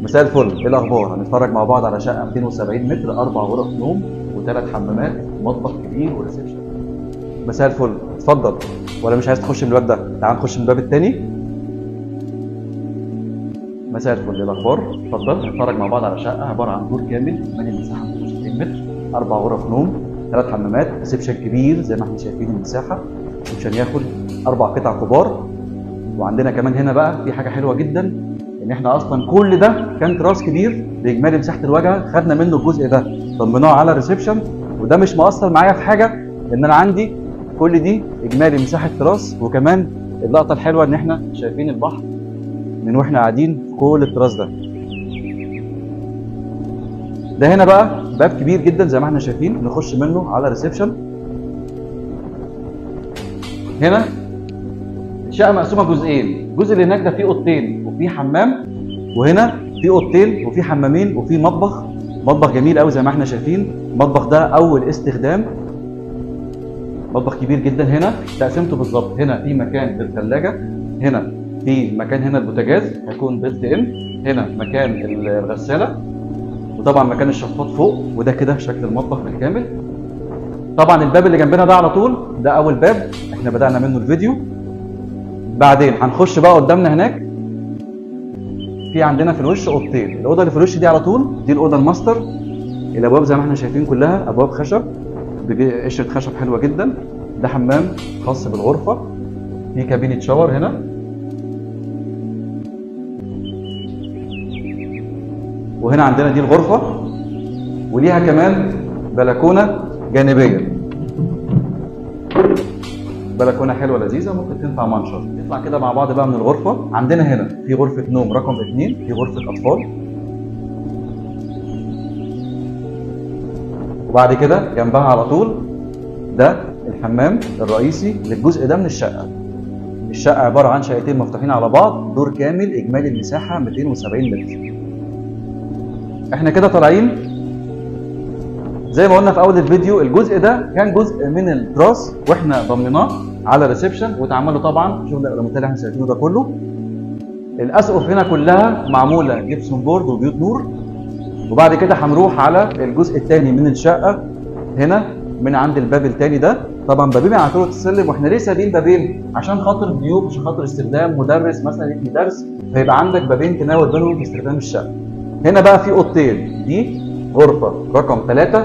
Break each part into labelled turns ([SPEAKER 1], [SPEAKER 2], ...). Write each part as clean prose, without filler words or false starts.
[SPEAKER 1] مساء الفل، ايه الاخبار؟ هنتفرج مع بعض على شقه 270 متر، 4 غرف نوم وثلاث حمامات، مطبخ كبير وريسبشن. مساء الفل، اتفضل. ولا مش عايز تخش من الباب ده؟ تعال نخش من الباب التاني. مساء الفل، ايه الاخبار؟ اتفضل. هنتفرج مع بعض على شقه عباره عن دور كامل، من المساحه 270 متر، 4 غرف نوم، 3 حمامات، ريسبشن كبير زي ما احنا شايفين المساحه. ريسبشن ياخد 4 قطع كبار. وعندنا كمان هنا بقى في حاجه حلوه جدا، ان احنا اصلا كل ده كان تراس كبير باجمالي مساحه الواجهه، خدنا منه الجزء ده ضمناه على الريسبشن. وده مش مؤثر معايا في حاجه، ان انا عندي كل دي اجمالي مساحه تراس. وكمان اللقطه الحلوه ان احنا شايفين البحر من واحنا قاعدين في كل التراس ده. ده هنا بقى باب كبير جدا زي ما احنا شايفين، نخش منه على الريسبشن. هنا الشقه مقسومه جزئين، الجزء اللي هناك ده فيه اوضتين وفيه حمام، وهنا في اوضتين وفي حمامين وفي مطبخ جميل قوي زي ما احنا شايفين. المطبخ ده اول استخدام، مطبخ كبير جدا. هنا تقسيمته بالظبط، هنا في مكان للثلاجه، هنا في مكان، هنا البوتاجاز هيكون بيلت ان، هنا مكان الغساله، وطبعا مكان الشفاط فوق. وده كده شكل المطبخ بالكامل. طبعا الباب اللي جنبنا ده على طول ده اول باب احنا بدانا منه الفيديو. بعدين هنخش بقى قدامنا هناك، في عندنا في الوش اوضتين. الاوضه اللي في الوش دي على طول دي الاوضه الماستر. الابواب زي ما احنا شايفين كلها ابواب خشب بقشره خشب حلوه جدا. ده حمام خاص بالغرفه، في كابينه شاور هنا، وهنا عندنا دي الغرفه، وليها كمان بلكونه جانبيه، بلكونه حلوه لذيذه ممكن تنفع منشر. نطلع كده مع بعض بقى من الغرفه. عندنا هنا في غرفه نوم رقم 2، في غرفه اطفال، وبعد كده جنبها على طول ده الحمام الرئيسي للجزء ده من الشقه. الشقه عباره عن شقتين مفتوحين على بعض، دور كامل، اجمالي المساحه 270 متر. احنا كده طالعين زي ما قلنا في اول الفيديو، الجزء ده كان جزء من التراس واحنا ضمناه على الريسبشن واتعمل طبعا شغل الالومنتال اللي احنا شايفينه ده كله. الاسقف هنا كلها معموله جبسون بورد وبيوت نور. وبعد كده هنروح على الجزء الثاني من الشقه، هنا من عند الباب الثاني ده. طبعا بابين على طول السلم، واحنا ليه سايبين بابين؟ عشان خاطر ضيوف، عشان خاطر استخدام مدرس مثلا يدي درس، فيبقى عندك بابين تناول بينهم في استخدام الشقه. هنا بقى في اوضتين، دي غرفه رقم 3،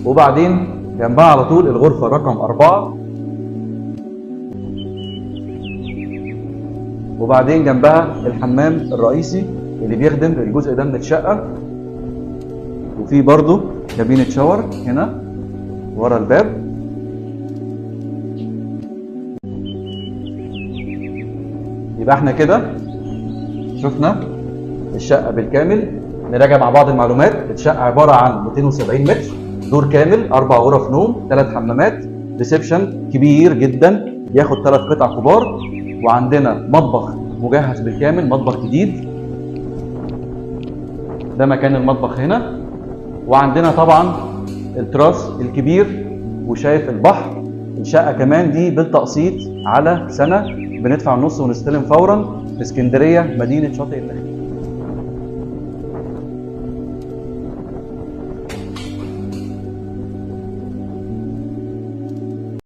[SPEAKER 1] وبعدين جنبها على طول الغرفه رقم 4، وبعدين جنبها الحمام الرئيسي اللي بيخدم الجزء ده من الشقه. وفي برضو كابينه شاور هنا ورا الباب. يبقى احنا كده شفنا الشقه بالكامل. نراجع مع بعض المعلومات. الشقه عباره عن 270 متر، دور كامل، 4 غرف نوم، 3 حمامات، ريسبشن كبير جدا ياخد 3 قطع كبار، وعندنا مطبخ مجهز بالكامل، مطبخ جديد. ده مكان المطبخ هنا. وعندنا طبعا التراس الكبير وشايف البحر. الشقه كمان دي بالتقسيط على سنه، بندفع النص ونستلم فورا في اسكندريه مدينه شاطئ النخيل.